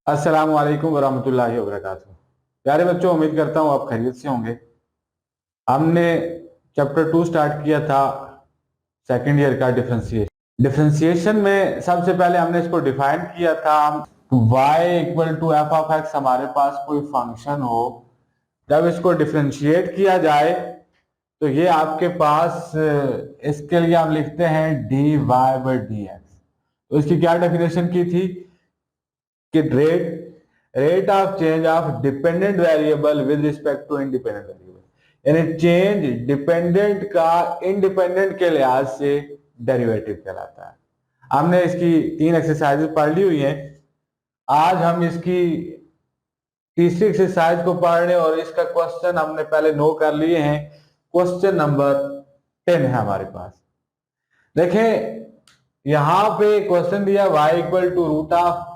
अस्सलाम वालेकुम वरहमतुल्लाहि वबरकातुहू। प्यारे बच्चों, उम्मीद करता हूँ आप खैरियत से होंगे। हमने चैप्टर 2 स्टार्ट किया था, सेकंड ईयर का डिफरेंशिएशन। डिफरेंशिएशन में सबसे पहले हमने इसको डिफाइन किया था। y equal to F of x हमारे पास कोई फंक्शन हो, जब इसको डिफरेंशिएट किया जाए तो ये आपके पास इसके लिए हम लिखते हैं d y by d x. तो इसकी क्या डेफिनेशन की थी कि rate of change of dependent variable with respect to independent variable, यानी चेंज डिपेंडेंट का इंडिपेंडेंट के लिहाज से डेरिवेटिव कहलाता है। हमने इसकी 3 एक्सरसाइजेस पढ़ ली हुई हैं। आज हम इसकी तीसरी एक्सरसाइज को पढ़ रहे हैं और इसका क्वेश्चन हमने पहले नो कर लिए हैं। क्वेश्चन नंबर 10 है हमारे पास। देखें यहां पे क्वेश्चन दिया y equal to root of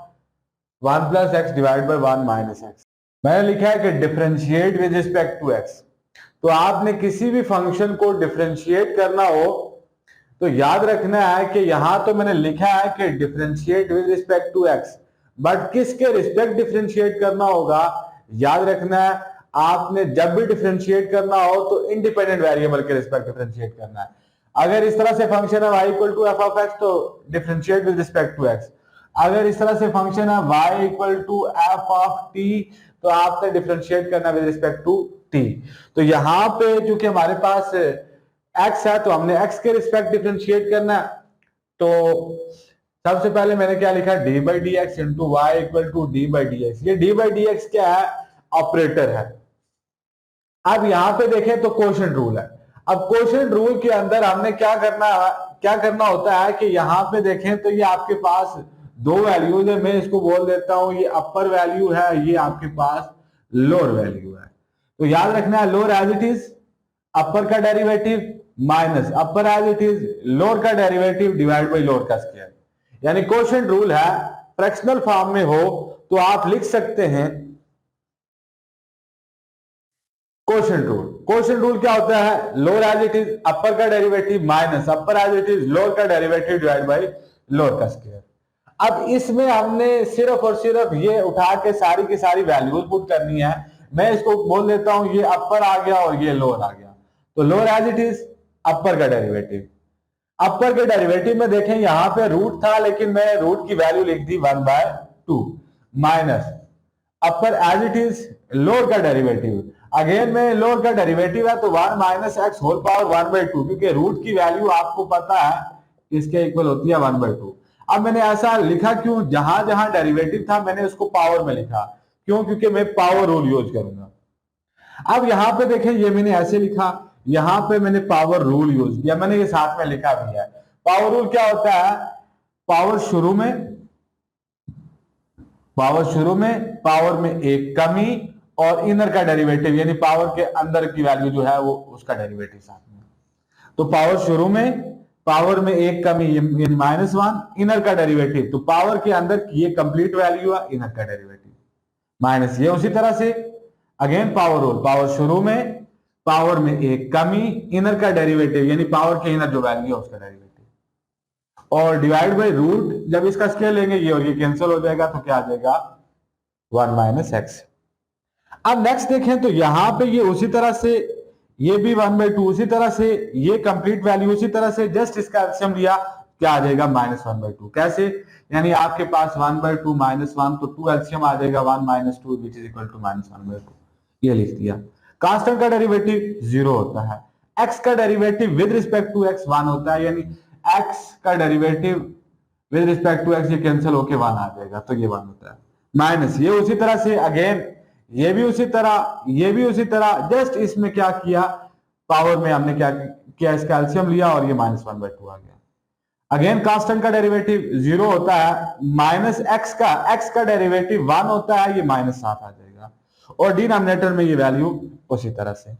1 plus x divide by 1 minus x. मैंने लिखा है कि differentiate with respect to x. तो आपने किसी भी फंक्शन को डिफरेंशिएट करना हो तो याद रखना है कि यहां तो मैंने लिखा है कि differentiate with respect to x, but किसके रिस्पेक्ट डिफरेंशिएट करना होगा याद रखना है। आपने जब भी डिफरेंशिएट करना हो तो इंडिपेंडेंट वेरिएबल के रिस्पेक्ट डिफरेंशिएट करना है। अगर इस तरह से फंक्शन है y equal to F of X तो differentiate with respect to X. अगर इस तरह से फंक्शन है y equal to F of T तो आपने डिफरेंशिएट करना विद रिस्पेक्ट टू टी। तो यहां पे चूंकि हमारे पास x है तो हमने x के रिस्पेक्ट डिफरेंशिएट करना है। तो सबसे पहले मैंने क्या लिखा, d by d x into y equal to d by d x. ये डी बाई डी एक्स क्या है, ऑपरेटर है। अब यहां पे देखें तो कोशेंट रूल है। अब कोशेंट रूल के अंदर हमने क्या करना होता है कि यहां पे देखें तो ये आपके पास दो वैल्यूज है। मैं इसको बोल देता हूं ये अपर वैल्यू है, ये आपके पास लोअर वैल्यू है। तो याद रखना है lower as it is upper का derivative minus upper as it is lower का डेरिवेटिव डिवाइड बाई लोअर का स्क्वायर। यानी कोशेंट रूल है, फ्रैक्शनल फॉर्म में हो तो आप लिख सकते हैं कोशेंट रूल क्या होता है, lower as it is upper का derivative minus upper as it is lower का डेरिवेटिव डिवाइड बाई लोअर का स्क्वायर। अब इसमें हमने सिर्फ और सिर्फ ये उठा के सारी की सारी वैल्यूज पुट करनी है। मैं इसको बोल देता हूं ये अपर आ गया और ये लोअर आ गया। तो lower as it is upper का डेरिवेटिव, अपर के डेरिवेटिव में देखें यहां पे रूट था लेकिन मैं रूट की वैल्यू लिख दी 1/2 minus upper as it is lower का डेरिवेटिव। अगेन में लोअर का डेरिवेटिव है तो 1 माइनस एक्स होल पावर 1/2, क्योंकि रूट की वैल्यू आपको पता है इसके इक्वल होती है 1/2। अब मैंने ऐसा लिखा क्यों, जहां जहां डेरिवेटिव था मैंने उसको पावर में लिखा, क्यों, क्योंकि मैं पावर रूल यूज करूंगा। अब यहां पे देखें ये मैंने ऐसे लिखा, यहां पे मैंने पावर रूल यूज किया, मैंने ये साथ में लिखा भी है। पावर रूल क्या होता है, पावर शुरू में पावर में एक कमी और इनर का डेरिवेटिव यानी पावर के अंदर की वैल्यू जो है वो उसका डेरिवेटिव साथ में। तो पावर शुरू में पावर में एक कमी यानी -1, इनर का डेरिवेटिव तो पावर के अंदर की ये कंप्लीट वैल्यू है, इनर का डेरिवेटिव माइनस ये। उसी तरह से अगेन पावर रूल, पावर शुरू में पावर में एक कमी इनर का डेरिवेटिव यानी पावर के इनर जो वैल्यू है उसका डेरिवेटिव और डिवाइड बाय रूट। जब इसका स्केल लेंगे ये और ये कैंसिल हो जाएगा तो क्या आ जाएगा 1 माइनस एक्स। अब नेक्स्ट देखें तो यहां पे ये उसी तरह से ये भी 1/2, उसी तरह से ये कंप्लीट वैल्यू, उसी तरह से जस्ट इसका एलसीएम लिया क्या आ जाएगा -1/2। कैसे, यानी आपके पास 1/2 -1 तो 2 एलसीएम आ जाएगा 1 - 2 विच इज इक्वल टू -1/2। ये लिख दिया। कांस्टेंट का डेरिवेटिव 0 होता है, एक्स का derivative with respect to x 1 होता है, यानी एक्स का derivative with respect to x ये कैंसिल होके 1 आ जाएगा तो ये 1 होता है। माइनस ये उसी तरह से अगेन ये भी उसी तरह जस्ट इसमें क्या किया, पावर में हमने क्या किया इसका एलसीएम लिया और ये -1/2 आ गया। अगेन कांस्टेंट का डेरिवेटिव 0 होता है, माइनस एक्स का डेरिवेटिव 1 होता है, ये -7 आ जाएगा और डिनोमिनेटर में ये वैल्यू उसी तरह से।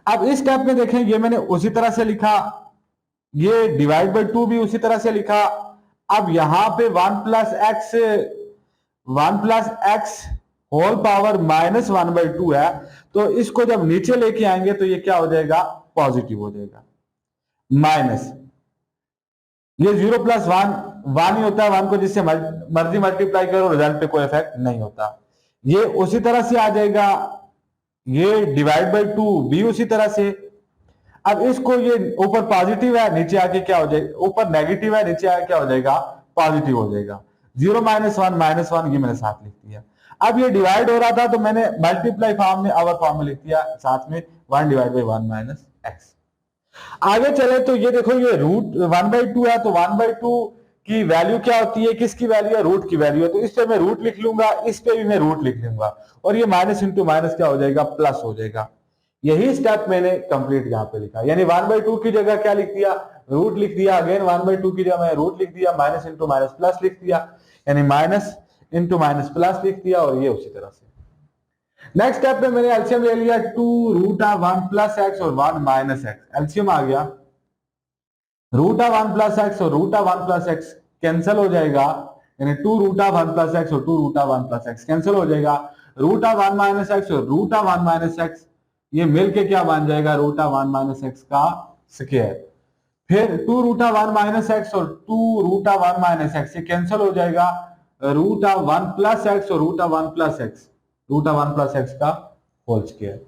अब इस स्टेप में देखें ये मैंने उसी तरह से लिखा, ये डिवाइड बाय 2 भी उसी तरह से लिखा। अब यहां पे 1 प्लस एक्स होल पावर -1/2 है तो इसको जब नीचे लेके आएंगे तो ये क्या हो जाएगा, पॉजिटिव हो जाएगा। माइनस ये 0 + 1 वन ही होता है, वन को जिससे मर्जी मल्टीप्लाई करो रिजल्ट पे कोई इफेक्ट नहीं होता। ये उसी तरह से आ जाएगा, ये डिवाइड बाई 2 भी उसी तरह से। अब इसको, ये ऊपर पॉजिटिव है, नीचे आके क्या हो जाएगा, ऊपर नेगेटिव है, नीचे आके क्या हो जाएगा, पॉजिटिव हो जाएगा। 0 -1 -1 ये मैंने साथ लिख दिया। अब ये डिवाइड हो रहा था तो मैंने मल्टीप्लाई फॉर्म में, आवर फॉर्म में लिख दिया, साथ में 1 डिवाइड बाई 1 माइनस एक्स। आगे चले तो ये देखो, ये रूट 1/2 है, तो 1/2 की वैल्यू क्या होती है, किसकी वैल्यू है, रूट की वैल्यू है, तो इस पे मैं रूट लिख लूंगा, इस पे भी मैं रूट लिख लूंगा, और ये माइनस इंटू माइनस क्या हो जाएगा, प्लस हो जाएगा। यही स्टेप मैंने कंप्लीट यहाँ पे लिखा, यानी 1/2 की जगह क्या लिख दिया, रूट लिख दिया, अगेन 1/2 की जगह मैं रूट लिख दिया, माइनस इंटू माइनस प्लस लिख दिया, यानी माइनस इंटू माइनस प्लस लिख दिया, और ये उसी तरह से। नेक्स्ट स्टेप में मैंने एलसीएम ले लिया, 2√1 प्लस एक्स और 1 माइनस एक्स, एलसीएम आ गया, √1 प्लस एक्स और √1 प्लस एक्स कैंसिल हो जाएगा, यानी 2√1 प्लस एक्स और 2√1 प्लस एक्स कैंसिल हो जाएगा, √1 माइनस एक्स और √1 माइनस एक्स ये मिलके क्या बन जाएगा, √1 माइनस एक्स का स्क्वायर। फिर 2√1 माइनस एक्स और 2√1 माइनस एक्स ये कैंसिल हो जाएगा, √1 प्लस एक्स और √1 प्लस एक्स, √1 प्लस एक्स का होल स्क्वायर।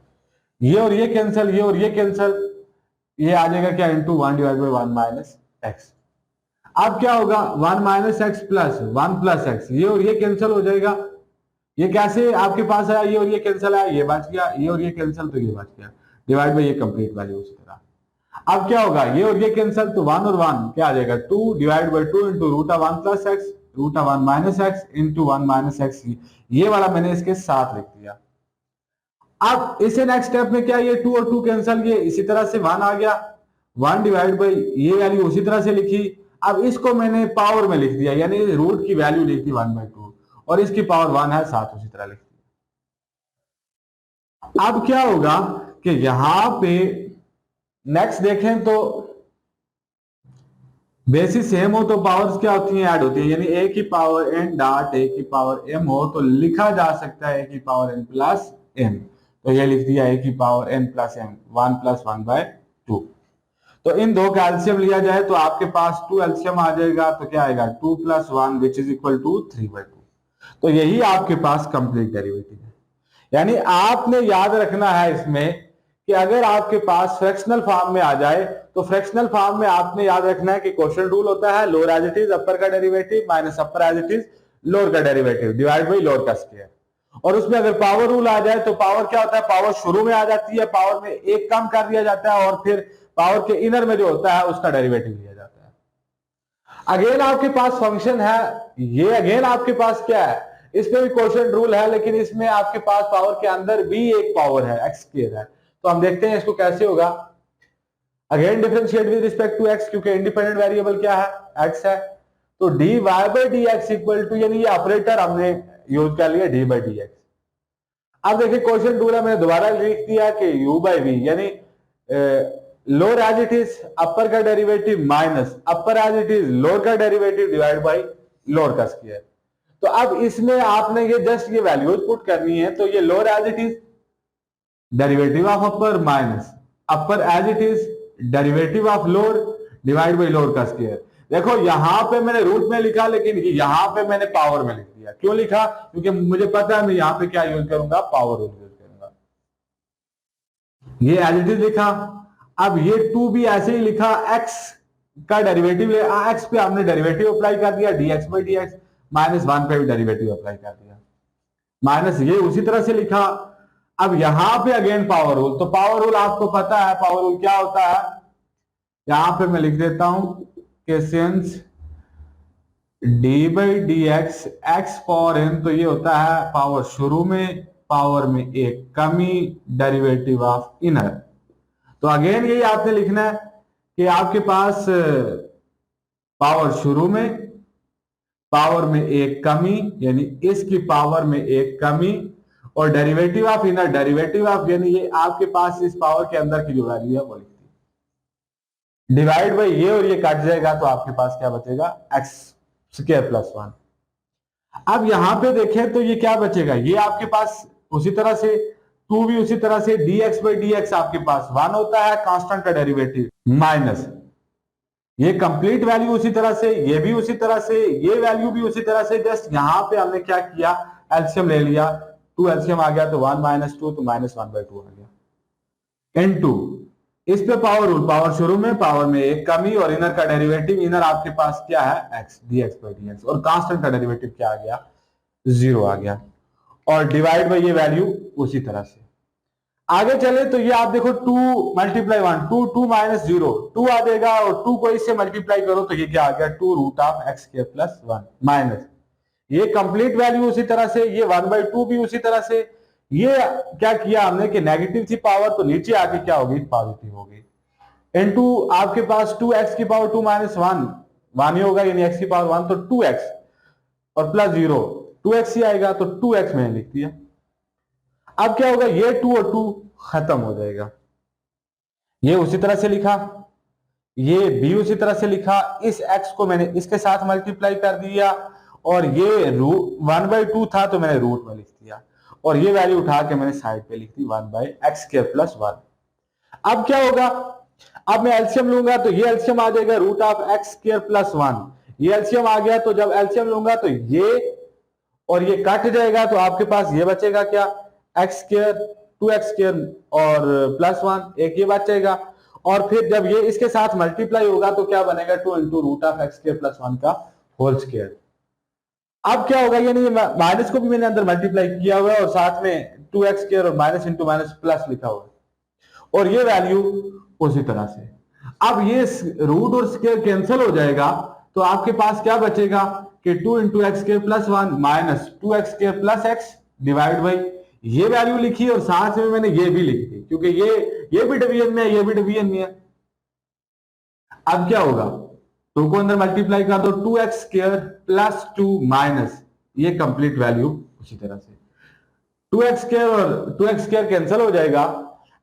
ये और ये कैंसिल, ये और ये कैंसिल, ये आ जाएगा क्या, into 1 divide by 1 minus x. अब क्या होगा, 1 minus x plus 1 plus x, ये और ये कैंसिल हो जाएगा। ये कैसे आपके पास आया, ये और ये कैंसिल आया, ये बच गया, ये और ये कैंसिल, तो ये बच गया, डिवाइड बाई ये कंप्लीट वैल्यू उसी तरह। अब क्या होगा, ये और ये कैंसिल, तो 1 और 1 क्या आ जाएगा, 2 divide by 2 into √1 plus x, √1 minus x into 1 minus x, ये वाला मैंने इसके साथ लिख दिया। अब इसे नेक्स्ट स्टेप में क्या, ये 2 और 2 कैंसिल, ये इसी तरह से 1 आ गया, 1 डिवाइड बाई ये वैल्यू उसी तरह से लिखी। अब इसको मैंने पावर में लिख दिया, यानी रूट की वैल्यू लिख दी 1/2, और इसकी पावर 1 है, साथ उसी तरह लिख दिया। अब क्या होगा कि यहां पे नेक्स्ट देखें तो बेसिस सेम हो तो पावर्स क्या होती हैं, ऐड होती हैं, यानी a की पावर n डॉट a की पावर m हो तो लिखा जा सकता है a की पावर n प्लस m, तो ये लिख दिया a की पावर n प्लस m, 1 + 1/2। तो इन दो का एलसीएम लिया जाए तो आपके पास 2 एलसीएम आ जाएगा, तो क्या आएगा, 2 + 1 विच इज इक्वल टू 3/2। तो यही आपके पास कंप्लीट डेरिवेटिव है। यानी आपने याद रखना है इसमें कि अगर आपके पास फ्रैक्शनल फॉर्म में आ जाए तो फ्रैक्शनल फॉर्म में आपने याद रखना है कि क्वोशिएंट रूल होता है, lower as it is upper का derivative minus upper as it is lower का डेरिवेटिव डिवाइड बाई लोअर का स्क्वायर। और उसमें अगर पावर रूल आ जाए तो पावर क्या होता है, पावर शुरू में आ जाती है, पावर में एक कम कर दिया जाता है, और फिर पावर के इनर में जो होता है उसका डेरिवेटिव लिया जाता है। अगेन आपके पास फंक्शन है, ये अगेन आपके पास क्या है, इसमें भी क्वोशिएंट रूल है, लेकिन इसमें आपके पास पावर के अंदर भी एक पावर है, एक्स स्क्वायर है। तो हम देखते हैं इसको कैसे होगा। Again differentiate with respect to x, क्योंकि इंडिपेंडेंट वेरिएबल क्या है, एक्स है, तो dy by dx equal to, यानी ये ऑपरेटर हमने यूज कर लिया dy by dx। अब देखिए क्वेश्चन रूल है, मैंने दोबारा लिख दिया कि u by v, यानी lower as it is upper का derivative minus upper as it is lower का डेरिवेटिव डिवाइड बाई लोअर का स्क्वायर। तो अब इसमें आपने ये जस्ट ये वैल्यूज पुट करनी है, तो ये lower as it is derivative of upper minus upper as it is derivative of lower divide by lower का स्क्वायर। देखो यहां पे मैंने रूट में लिखा, लेकिन यहां पे मैंने पावर में लिख दिया। क्यों लिखा, क्योंकि मुझे पता है मैं यहां पे क्या यूज करूंगा, पावर यूज करूंगा। ये एज इट इज लिखा। अब ये 2 भी ऐसे ही लिखा, x का डेरिवेटिव ले, x पे हमने डेरिवेटिव अप्लाई कर दिया dx by dx, -1 पे भी डेरिवेटिव अप्लाई कर दिया, माइनस ये उसी तरह से लिखा। अब यहां पे अगेन पावर रूल, तो पावर रूल आपको पता है पावर रूल क्या होता है, यहां पे मैं लिख देता हूं कि since d by dx x power n, तो ये होता है पावर शुरू में, पावर में एक कमी, डेरिवेटिव ऑफ इनर। तो अगेन यही आपने लिखना है कि आपके पास पावर शुरू में, पावर में एक कमी, यानी इसकी पावर में एक कमी, और derivative of inner, derivative of, यानी ये आपके पास इस पावर के अंदर की जो वैल्यू है वो लिखती है, डिवाइड बाई ये, और ये कट जाएगा तो आपके पास क्या बचेगा, एक्स स्क्वायर प्लस 1। अब यहां पे देखें तो ये क्या बचेगा, ये आपके पास उसी तरह से 2 भी उसी तरह से dx by dx आपके पास 1 होता है, कांस्टेंट का डेरिवेटिव, माइनस ये कंप्लीट वैल्यू उसी तरह से, ये भी उसी तरह से, ये वैल्यू भी उसी तरह से, जस्ट यहां पे हमने क्या किया, एलसीएम ले लिया, 2 एलसीएम आ गया तो 1 - 2 तो -1/2 आ गया इनटू इस पे पावर रूल, पावर शुरू में, पावर में एक कमी और इनर का डेरिवेटिव, इनर आपके पास क्या है x dx/dx और कांस्टेंट का डेरिवेटिव क्या आ गया 0 आ गया और डिवाइड बाय ये वैल्यू उसी तरह से। आगे चले तो ये आप देखो 2 × 1 2 2 - 0 2 आ जाएगा और 2 को इससे मल्टीप्लाई करो तो ये क्या आ गया 2√x² + 1 माइनस ये कंप्लीट वैल्यू उसी तरह से, ये 1/2 भी उसी तरह से। ये क्या किया हमने कि नेगेटिव थी पावर तो नीचे आके क्या होगी पॉजिटिव होगी इनटू आपके पास 2x की पावर 2 - 1 ही होगा यानी x की पावर 1 तो 2x और प्लस 0 2x ही आएगा तो 2x मैंने लिख दिया। अब क्या होगा ये 2 और 2 खत्म हो जाएगा, ये उसी तरह से लिखा, ये भी उसी तरह से लिखा, इस x को मैंने इसके साथ मल्टीप्लाई कर दिया और ये 1/2 था तो मैंने रूट में लिख दिया और ये वैल्यू उठा के मैंने साइड पे लिख दी 1/x² + 1। अब क्या होगा, अब मैं एलसीएम लूंगा तो ये एलसीएम आ जाएगा √x² + 1, ये एलसीएम आ गया तो जब एलसीएम लूंगा तो ये और ये कट जाएगा तो आपके पास ये बचेगा क्या x² 2x² और +1 एक ये बचेगा और फिर जब ये इसके साथ मल्टीप्लाई होगा तो क्या बनेगा 2 × √x² + 1 का होल स्क्वायर। अब क्या होगा यानी माइनस को भी मैंने अंदर मल्टीप्लाई किया हुआ है और साथ में 2x² और माइनस इंटू माइनस प्लस लिखा हुआ है और ये वैल्यू उसी तरह से। अब ये रूट और स्क्वायर कैंसिल हो जाएगा तो आपके पास क्या बचेगा कि 2 × x² + 1 minus 2x² + x divide by ये वैल्यू लिखी और साथ में मैंने ये भी लिख दी क्योंकि ये भी डिवीजन में है ये भी डिवीजन में है। अब क्या होगा 2 को अंदर मल्टीप्लाई कर दो 2x² + 2 माइनस ये कंप्लीट वैल्यू उसी तरह से 2x² और 2x² कैंसिल हो जाएगा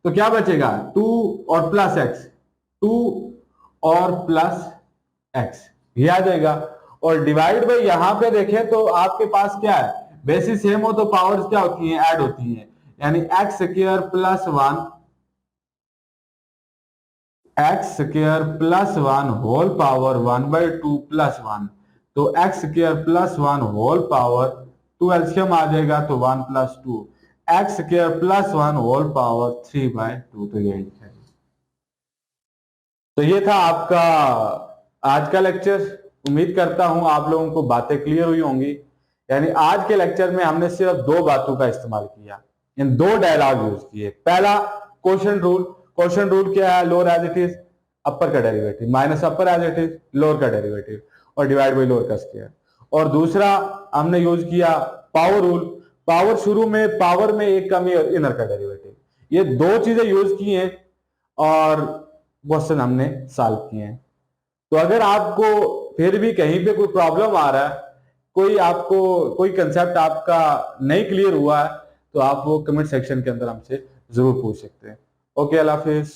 तो क्या बचेगा 2 और प्लस x 2 और प्लस x ये आ जाएगा और डिवाइड बाई यहां पे देखें तो आपके पास क्या है बेसिस सेम हो तो पावर्स क्या होती हैं ऐड होती हैं यानी x² + 1 x² + 1 होल पावर 1/2 + 1 तो x² + 1 होल पावर 2 एलसीएम आ जाएगा तो 1 + 2 x² + 1 होल पावर 3/2 तो यही है। तो ये था आपका आज का लेक्चर। उम्मीद करता हूं आप लोगों को बातें क्लियर हुई होंगी। यानी आज के लेक्चर में हमने सिर्फ 2 बातों का इस्तेमाल किया, इन 2 डायलॉग यूज किए। पहला क्वेश्चन रूल क्या है lower as it is upper का derivative minus upper as it is lower का डेरिवेटिव और डिवाइड बाई लोअर का स्क्वायर। और दूसरा हमने यूज किया पावर रूल, पावर शुरू में, पावर में एक कमी और इनर का डेरिवेटिव। ये 2 चीजें यूज की हैं और क्वेश्चन हमने सॉल्व किए हैं। तो अगर आपको फिर भी कहीं पे कोई प्रॉब्लम आ रहा है, कोई कंसेप्ट आपका नहीं क्लियर हुआ है तो आप वो कमेंट सेक्शन के अंदर हमसे जरूर पूछ सकते हैं। ओके, अल्लाह हाफिज।